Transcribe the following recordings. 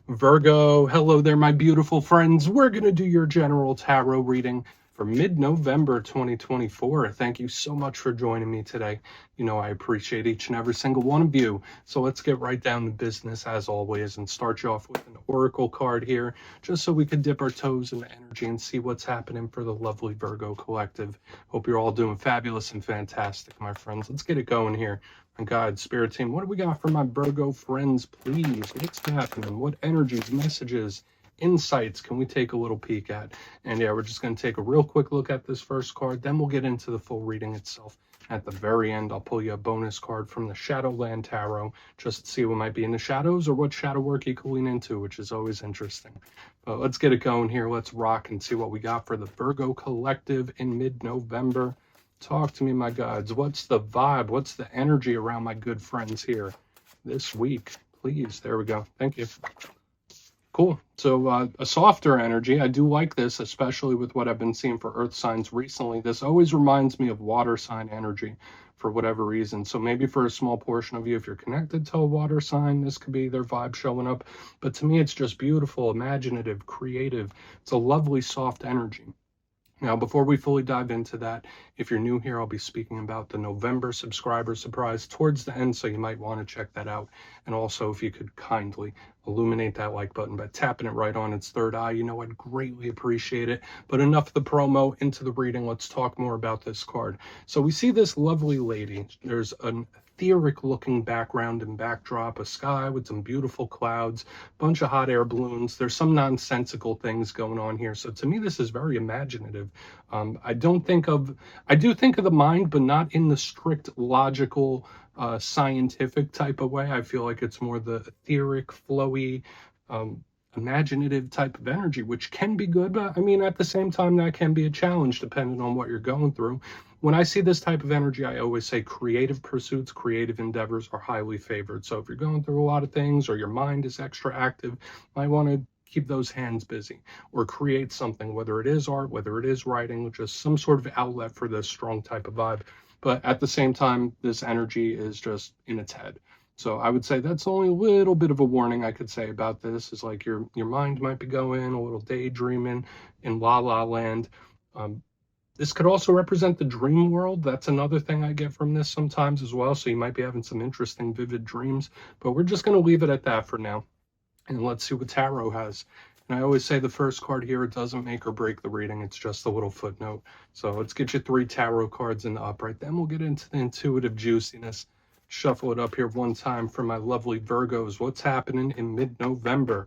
Virgo, hello there, my beautiful friends. We're going to do your general tarot reading for mid-November 2024. Thank you so much for joining me today. You know, I appreciate each and every single one of you. So let's get right down to business as always and start you off with an oracle card here, just so we could dip our toes in the energy and see what's happening for the lovely Virgo collective. Hope you're all doing fabulous and fantastic, my friends. Let's get it going here. My God, Spirit Team, what do we got for my Virgo friends, please? What's happening? What energies, messages, insights can we take a little peek at? And yeah, we're just going to take a real quick look at this first card. Then we'll get into the full reading itself. At the very end, I'll pull you a bonus card from the Shadowland Tarot, just to see what might be in the shadows or what shadow work you can lean into, which is always interesting. But let's get it going here. Let's rock and see what we got for the Virgo collective in mid-November. Talk to me, my gods. What's the vibe? What's the energy around my good friends here this week? Please. There we go. Thank you. Cool. So a softer energy. I do like this, especially with what I've been seeing for earth signs recently. This always reminds me of water sign energy for whatever reason. So maybe for a small portion of you, if you're connected to a water sign, this could be their vibe showing up. But to me, it's just beautiful, imaginative, creative. It's a lovely, soft energy. Now, before we fully dive into that, if you're new here, I'll be speaking about the November subscriber surprise towards the end, so you might want to check that out. And also, if you could kindly illuminate that like button by tapping it right on its third eye, you know, I'd greatly appreciate it. But enough of the promo, into the reading. Let's talk more about this card. So we see this lovely lady. There's an etheric looking background and backdrop, a sky with some beautiful clouds, bunch of hot air balloons. There's some nonsensical things going on here. So to me, this is very imaginative. I do think of the mind, but not in the strict logical, scientific type of way. I feel like it's more the etheric, flowy, imaginative type of energy, which can be good, but I mean, at the same time, that can be a challenge depending on what you're going through. When I see this type of energy, I always say creative pursuits, creative endeavors are highly favored. So if you're going through a lot of things or your mind is extra active, you might want to keep those hands busy or create something, whether it is art, whether it is writing, just some sort of outlet for this strong type of vibe. But at the same time, this energy is just in its head. So I would say that's only a little bit of a warning I could say about this, is like your mind might be going a little daydreaming in la la land. This could also represent the dream world. That's another thing I get from this sometimes as well. So you might be having some interesting, vivid dreams, but we're just going to leave it at that for now. And let's see what tarot has. And I always say the first card here, it doesn't make or break the reading. It's just a little footnote. So let's get you 3 tarot cards in the upright. Then we'll get into the intuitive juiciness. Shuffle it up here one time for my lovely Virgos. What's happening in mid-November?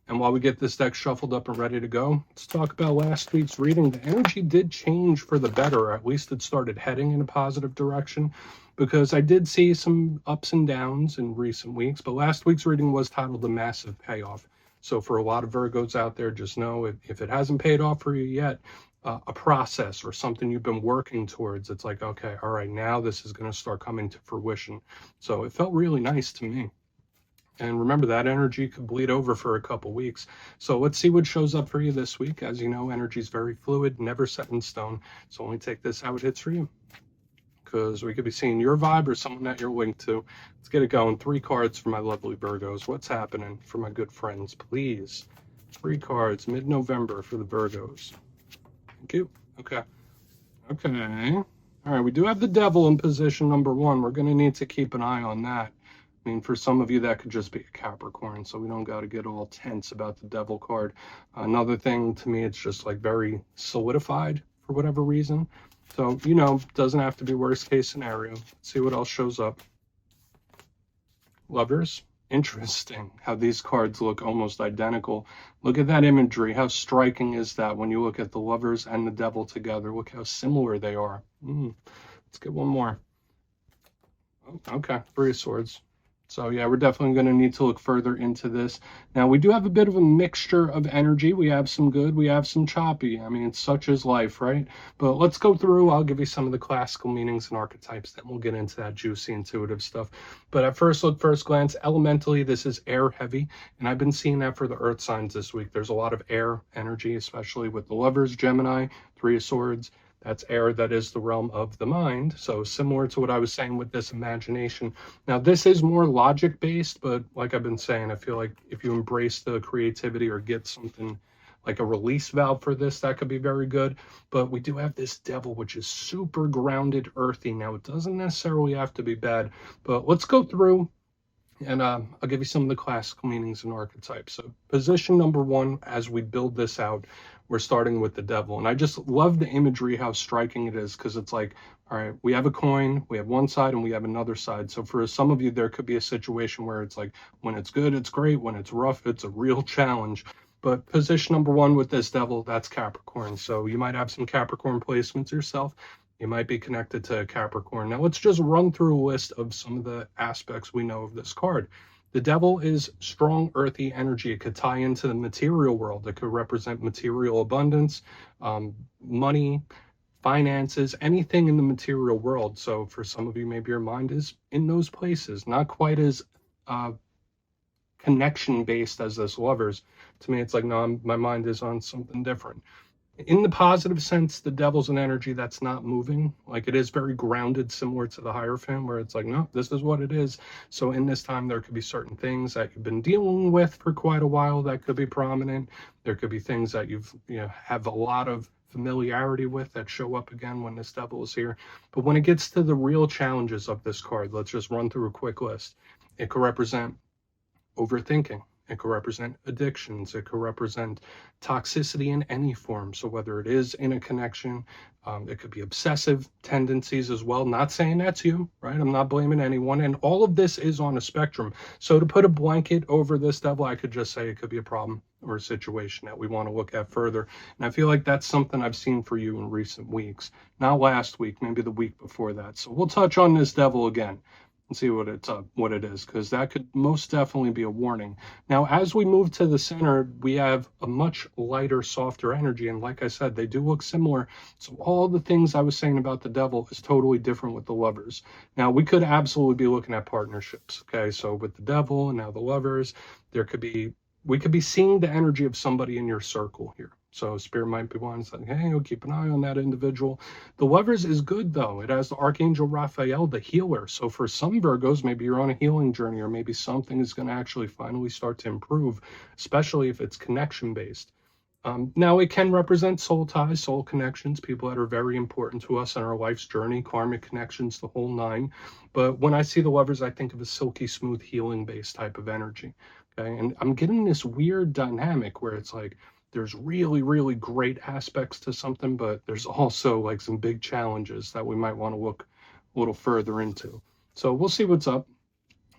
And while we get this deck shuffled up and ready to go, let's talk about last week's reading. The energy did change for the better, or at least it started heading in a positive direction, because I did see some ups and downs in recent weeks, but last week's reading was titled The Massive Payoff. So for a lot of Virgos out there, just know if it hasn't paid off for you yet, a process or something you've been working towards, it's like, okay, all right, now this is going to start coming to fruition. So it felt really nice to me. And remember, that energy could bleed over for a couple weeks. So let's see what shows up for you this week. As you know, energy is very fluid, never set in stone. So only take this how it hits for you, because we could be seeing your vibe or someone that you're linked to. Let's get it going. 3 cards for my lovely Virgos. What's happening for my good friends, please? 3 cards, mid-November for the Virgos. Thank you. Okay. All right, we do have the devil in position number 1. We're going to need to keep an eye on that. I mean, for some of you, that could just be a Capricorn, so we don't got to get all tense about the devil card. Another thing, to me, it's just like very solidified for whatever reason. So, you know, doesn't have to be worst case scenario. Let's see what else shows up. Lovers. Interesting how these cards look almost identical. Look at that imagery. How striking is that when you look at the Lovers and the Devil together? Look how similar they are. Let's get one more. Oh, okay, 3 of Swords. So yeah, we're definitely going to need to look further into this. Now, we do have a bit of a mixture of energy. We have some good, we have some choppy. I mean, such is life, right? But let's go through. I'll give you some of the classical meanings and archetypes, then we'll get into that juicy, intuitive stuff. But at first glance, elementally, this is air heavy, and I've been seeing that for the earth signs this week. There's a lot of air energy, especially with the Lovers, Gemini, 3 of Swords. That's air, that is the realm of the mind. So similar to what I was saying with this imagination. Now, this is more logic based, but like I've been saying, I feel like if you embrace the creativity or get something like a release valve for this, that could be very good. But we do have this devil, which is super grounded, earthy. Now, it doesn't necessarily have to be bad, but let's go through and I'll give you some of the classical meanings and archetypes. So position number one, as we build this out, we're starting with the devil. And I just love the imagery, how striking it is, because it's like, all right, we have a coin, we have one side and we have another side. So for some of you, there could be a situation where it's like, when it's good, it's great. When it's rough, it's a real challenge. But position number one with this devil, that's Capricorn. So you might have some Capricorn placements yourself. You might be connected to Capricorn. Now let's just run through a list of some of the aspects we know of this card. The devil is strong, earthy energy. It could tie into the material world. It could represent material abundance, money, finances, anything in the material world. So for some of you, maybe your mind is in those places, not quite as connection based as this Lovers. To me, it's like, no, my mind is on something different. In the positive sense, the devil's an energy that's not moving. Like, it is very grounded, similar to the Hierophant, where it's like, no, this is what it is. So in this time, there could be certain things that you've been dealing with for quite a while that could be prominent. There could be things that have a lot of familiarity with that show up again when this devil is here. But when it gets to the real challenges of this card, let's just run through a quick list. It could represent overthinking. It could represent addictions. It could represent toxicity in any form. So whether it is in a connection, it could be obsessive tendencies as well. Not saying that's you, right? I'm not blaming anyone. And all of this is on a spectrum. So to put a blanket over this devil, I could just say it could be a problem or a situation that we want to look at further. And I feel like that's something I've seen for you in recent weeks. Not last week, maybe the week before that. So we'll touch on this devil again and see what it is, because that could most definitely be a warning. Now, as we move to the center, we have a much lighter, softer energy, and like I said, they do look similar. So all the things I was saying about the devil is totally different with the Lovers. Now, we could absolutely be looking at partnerships. Okay, so with the devil and now the Lovers, we could be seeing the energy of somebody in your circle here. So Spirit might be wanting to say, hey, keep an eye on that individual. The Lovers is good, though. It has the Archangel Raphael, the healer. So for some Virgos, maybe you're on a healing journey, or maybe something is going to actually finally start to improve, especially if it's connection-based. Now, it can represent soul ties, soul connections, people that are very important to us on our life's journey, karmic connections, the whole nine. But when I see the Lovers, I think of a silky smooth healing-based type of energy. Okay, and I'm getting this weird dynamic where it's like, there's really, really great aspects to something, but there's also like some big challenges that we might want to look a little further into. So we'll see what's up.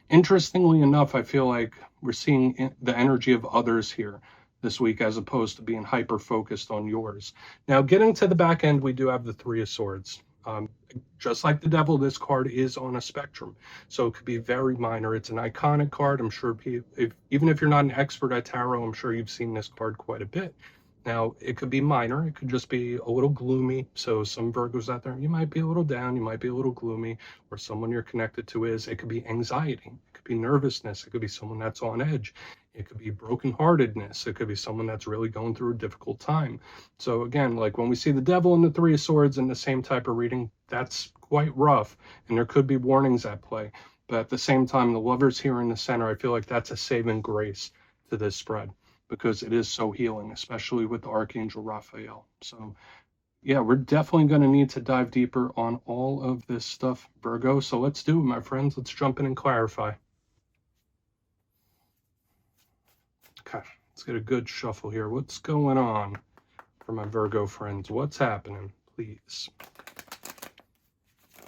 Interestingly enough, I feel like we're seeing the energy of others here this week, as opposed to being hyper focused on yours. Now, getting to the back end, we do have the Three of Swords. Just like the devil, this card is on a spectrum, so it could be very minor. It's an iconic card. I'm sure even if you're not an expert at tarot, I'm sure you've seen this card quite a bit. Now, it could be minor. It could just be a little gloomy. So some Virgos out there, you might be a little down, you might be a little gloomy, or someone you're connected to is. It could be anxiety. It could be nervousness. It could be someone that's on edge. It could be brokenheartedness. It could be someone that's really going through a difficult time. So again, like when we see the devil and the Three of Swords in the same type of reading, that's quite rough, and there could be warnings at play. But at the same time, the Lovers here in the center, I feel like that's a saving grace to this spread, because it is so healing, especially with the Archangel Raphael. So yeah, we're definitely going to need to dive deeper on all of this stuff, Virgo. So let's do it, my friends. Let's jump in and clarify. Okay, let's get a good shuffle here. What's going on for my Virgo friends? What's happening, please?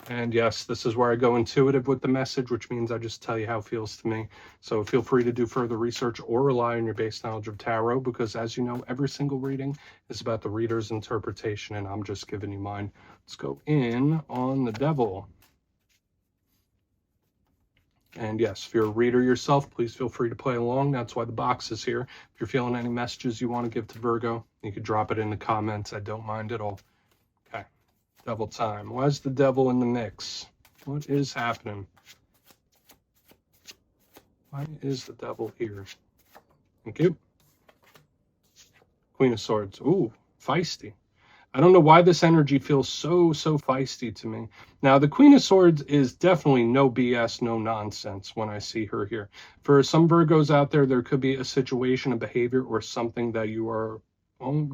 And yes, this is where I go intuitive with the message, which means I just tell you how it feels to me. So feel free to do further research or rely on your base knowledge of tarot, because as you know, every single reading is about the reader's interpretation, and I'm just giving you mine. Let's go in on the devil. And yes, if you're a reader yourself, please feel free to play along. That's why the box is here. If you're feeling any messages you want to give to Virgo, you could drop it in the comments. I don't mind at all. Okay, devil time. Why is the devil in the mix? What is happening? Why is the devil here? Thank you. Queen of Swords. Ooh, feisty. I don't know why this energy feels so feisty to me. Now, the Queen of Swords is definitely no BS, no nonsense when I see her here. For some Virgos out there, there could be a situation, a behavior, or something that you are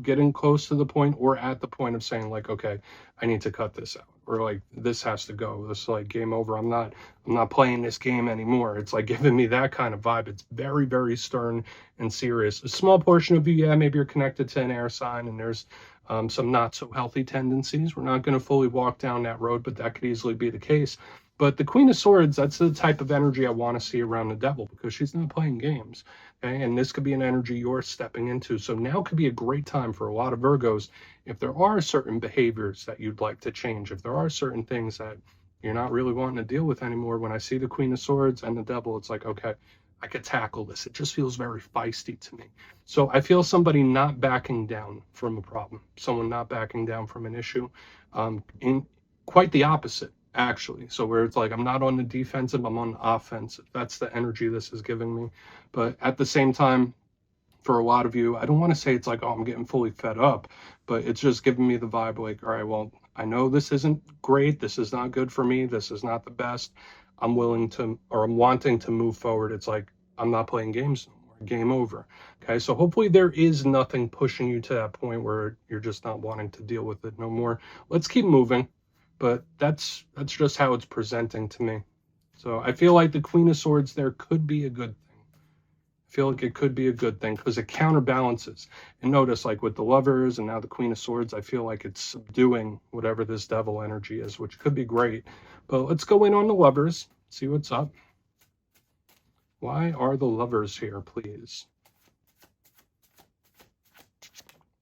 getting close to the point or at the point of saying like, okay, I need to cut this out, or like this has to go. This is like game over. I'm not playing this game anymore. It's like giving me that kind of vibe. It's very stern and serious. A small portion of you, yeah, maybe you're connected to an air sign and there's some not so healthy tendencies. We're not going to fully walk down that road, but that could easily be the case. But the Queen of Swords, that's the type of energy I want to see around the devil, because she's not playing games. Okay? And this could be an energy you're stepping into. So now could be a great time for a lot of Virgos. If there are certain behaviors that you'd like to change, if there are certain things that you're not really wanting to deal with anymore, when I see the Queen of Swords and the devil, it's like, okay, I could tackle this. It just feels very feisty to me. So I feel somebody not backing down from a problem, someone not backing down from an issue, in quite the opposite, actually. So where it's like, I'm not on the defensive, I'm on the offensive. That's the energy this is giving me. But at the same time, for a lot of you, I don't want to say it's like, oh, I'm getting fully fed up, but it's just giving me the vibe like, all right, well, I know this isn't great. This is not good for me. This is not the best. I'm willing to, or I'm wanting to move forward. It's like, I'm not playing games no more. Game over. Okay. So hopefully there is nothing pushing you to that point where you're just not wanting to deal with it no more. Let's keep moving. But that's just how it's presenting to me. So I feel like the Queen of Swords there could be a good thing. I feel like it could be a good thing because it counterbalances. And notice, like with the Lovers and now the Queen of Swords, I feel like it's subduing whatever this devil energy is, which could be great. But let's go in on the Lovers, see what's up. Why are the Lovers here, please?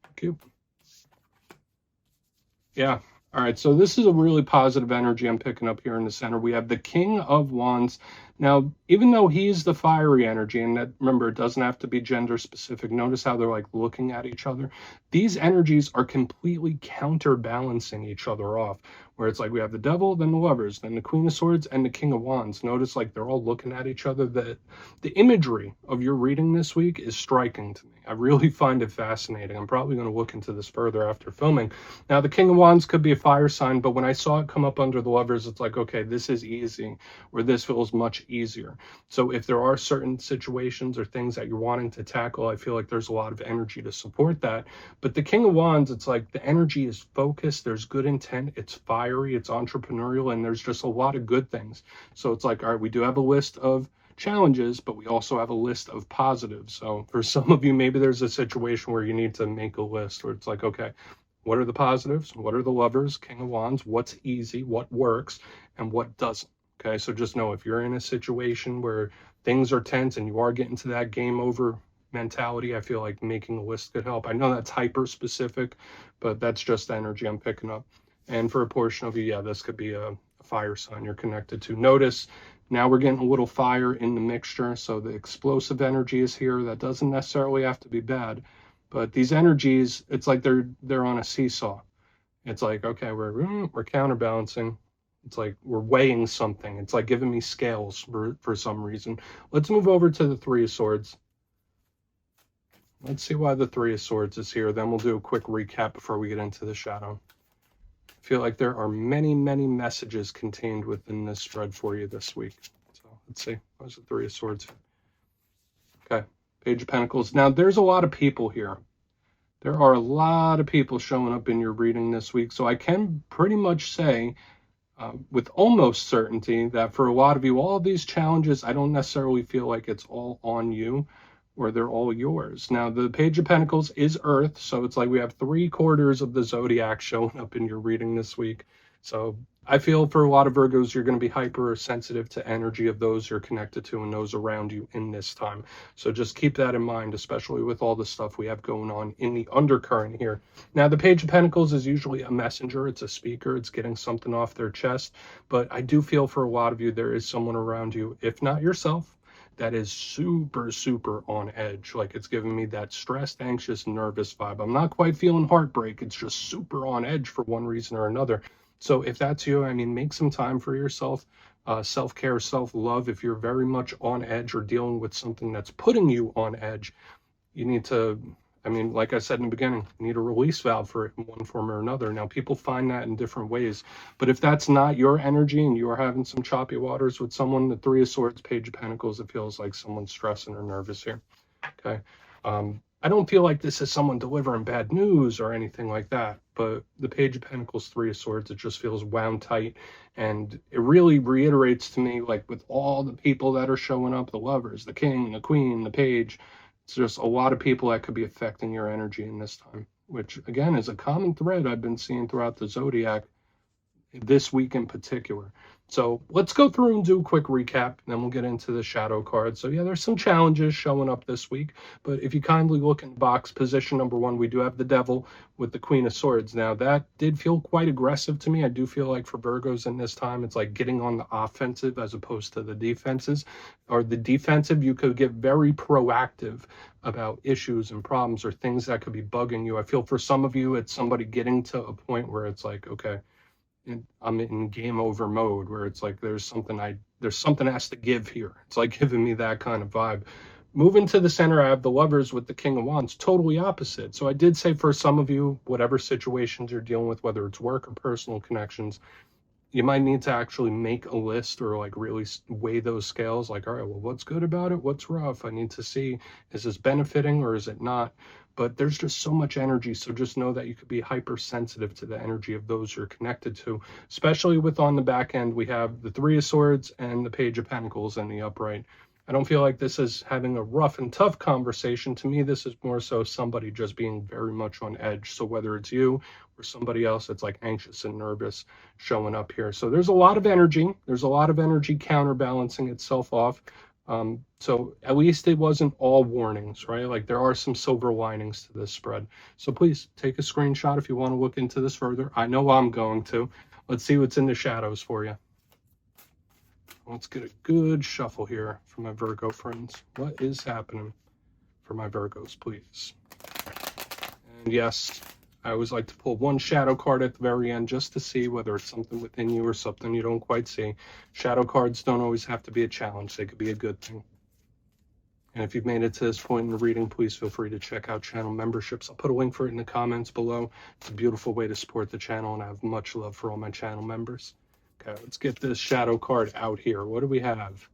Thank you. Yeah. All right, so this is a really positive energy I'm picking up here in the center. We have the King of Wands. Now, even though he's the fiery energy, and that, remember, it doesn't have to be gender specific. Notice how they're like looking at each other. These energies are completely counterbalancing each other off, where it's like we have the Devil, then the Lovers, then the Queen of Swords, and the King of Wands. Notice like they're all looking at each other. The imagery of your reading this week is striking to me. I really find it fascinating. I'm probably going to look into this further after filming. Now, the King of Wands could be a fire sign, but when I saw it come up under the Lovers, it's like, okay, this is easy, or this feels much easier. So if there are certain situations or things that you're wanting to tackle, I feel like there's a lot of energy to support that. But the King of Wands, it's like the energy is focused, there's good intent, it's fiery, it's entrepreneurial, and there's just a lot of good things. So it's like, all right, we do have a list of challenges, but we also have a list of positives. So for some of you, maybe there's a situation where you need to make a list where it's like, okay, what are the positives? What are the Lovers, King of Wands? What's easy? What works? And what doesn't? Okay, so just know if you're in a situation where things are tense and you are getting to that game over mentality, I feel like making a list could help. I know that's hyper specific, but that's just the energy I'm picking up. And for a portion of you, yeah, this could be a fire sign you're connected to. Notice now we're getting a little fire in the mixture. So the explosive energy is here. That doesn't necessarily have to be bad, but these energies, it's like they're on a seesaw. It's like, okay, we're counterbalancing. It's like we're weighing something. It's like giving me scales for some reason. Let's move over to the Three of Swords. Let's see why the Three of Swords is here. Then we'll do a quick recap before we get into the shadow. I feel like there are many messages contained within this spread for you this week. So let's see. Where's the Three of Swords? Okay, Page of Pentacles. Now, there's a lot of people here. There are a lot of people showing up in your reading this week. So I can pretty much say with almost certainty that for a lot of you, all of these challenges, I don't necessarily feel like it's all on you or they're all yours. Now, the Page of Pentacles is Earth, so it's like we have 3/4 of the zodiac showing up in your reading this week. So I feel for a lot of Virgos, you're going to be hyper sensitive to energy of those you're connected to and those around you in this time. So just keep that in mind, especially with all the stuff we have going on in the undercurrent here. Now, the Page of Pentacles is usually a messenger. It's a speaker. It's getting something off their chest. But I do feel for a lot of you, there is someone around you, if not yourself, that is super on edge. Like it's giving me that stressed, anxious, nervous vibe. I'm not quite feeling heartbreak. It's just super on edge for one reason or another. So if that's you, I mean, make some time for yourself, self-care, self-love. If you're very much on edge or dealing with something that's putting you on edge, you need to, I mean, like I said in the beginning, you need a release valve for it in one form or another. Now, people find that in different ways, but if that's not your energy and you are having some choppy waters with someone, the Three of Swords, Page of Pentacles, it feels like someone's stressing or nervous here. Okay. I don't feel like this is someone delivering bad news or anything like that, but the Page of Pentacles, Three of Swords, it just feels wound tight. And it really reiterates to me, like with all the people that are showing up, the lovers, the king, the queen, the page, it's just a lot of people that could be affecting your energy in this time, which again is a common thread I've been seeing throughout the zodiac this week in particular. So let's go through and do a quick recap, and then we'll get into the shadow cards. So yeah, there's some challenges showing up this week, but if you kindly look in the box, position number 1, we do have the Devil with the Queen of Swords. Now that did feel quite aggressive to me. I do feel like for Virgos in this time, it's like getting on the offensive as opposed to the defenses, or the defensive. You could get very proactive about issues and problems or things that could be bugging you. I feel for some of you, it's somebody getting to a point where it's like, okay, I'm in game over mode, where it's like there's something has to give here. It's like giving me that kind of vibe. Moving to the center, I have the Lovers with the King of Wands, totally opposite. So I did say for some of you, whatever situations you're dealing with, whether it's work or personal connections, you might need to actually make a list or like really weigh those scales. Like, all right, well, what's good about it? What's rough? I need to see, is this benefiting or is it not? But there's just so much energy. So just know that you could be hypersensitive to the energy of those you're connected to, especially with on the back end, we have the Three of Swords and the Page of Pentacles in the upright. I don't feel like this is having a rough and tough conversation. To me, this is more so somebody just being very much on edge. So whether it's you or somebody else that's like anxious and nervous showing up here. So there's a lot of energy. There's a lot of energy counterbalancing itself off. So at least it wasn't all warnings, right? Like there are some silver linings to this spread. So please take a screenshot if you want to look into this further. I know I'm going to. Let's see what's in the shadows for you. Let's get a good shuffle here for my Virgo friends. What is happening for my Virgos, please? And yes, I always like to pull one shadow card at the very end just to see whether it's something within you or something you don't quite see. Shadow cards don't always have to be a challenge. They could be a good thing. And if you've made it to this point in the reading, please feel free to check out channel memberships. I'll put a link for it in the comments below. It's a beautiful way to support the channel, and I have much love for all my channel members. Okay, let's get this shadow card out here. What do we have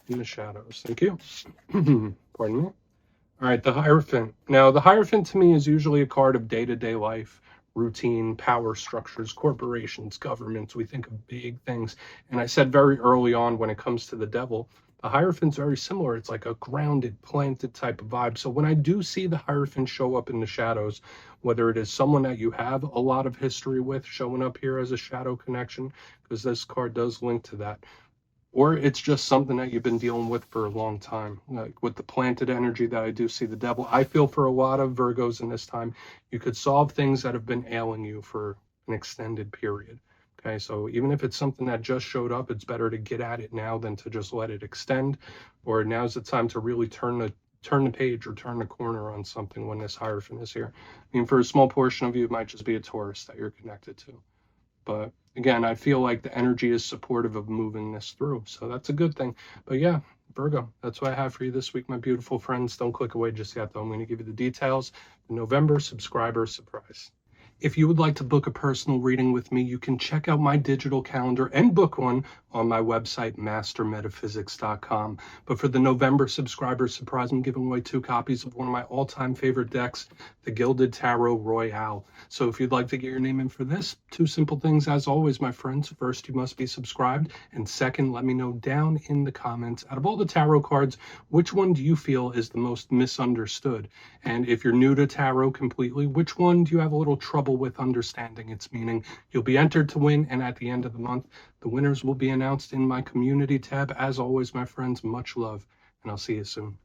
in the shadows? Thank you. Pardon me. All right, the Hierophant. Now, the Hierophant to me is usually a card of day-to-day life, routine, power structures, corporations, governments. We think of big things. And I said very early on, when it comes to the Devil, the Hierophant's very similar. It's like a grounded, planted type of vibe. So when I do see the Hierophant show up in the shadows, whether it is someone that you have a lot of history with showing up here as a shadow connection, because this card does link to that, or it's just something that you've been dealing with for a long time. Like with the planted energy that I do see the Devil, I feel for a lot of Virgos in this time, you could solve things that have been ailing you for an extended period. Okay, so even if it's something that just showed up, it's better to get at it now than to just let it extend, or now's the time to really turn the page or turn the corner on something when this Hierophant is here. I mean, for a small portion of you, it might just be a Taurus that you're connected to. But again, I feel like the energy is supportive of moving this through. So that's a good thing. But yeah, Virgo, that's what I have for you this week, my beautiful friends. Don't click away just yet, though. I'm going to give you the details. The November subscriber surprise. If you would like to book a personal reading with me, you can check out my digital calendar and book one on my website, mastermetaphysics.com. But for the November subscriber surprise, I'm giving away 2 copies of one of my all-time favorite decks, the Gilded Tarot Royale. So if you'd like to get your name in for this, 2 simple things as always, my friends. First, you must be subscribed. And second, let me know down in the comments, out of all the tarot cards, which one do you feel is the most misunderstood? And if you're new to tarot completely, which one do you have a little trouble with understanding its meaning? You'll be entered to win, and at the end of the month, the winners will be announced in my community tab. As always, my friends, much love, and I'll see you soon.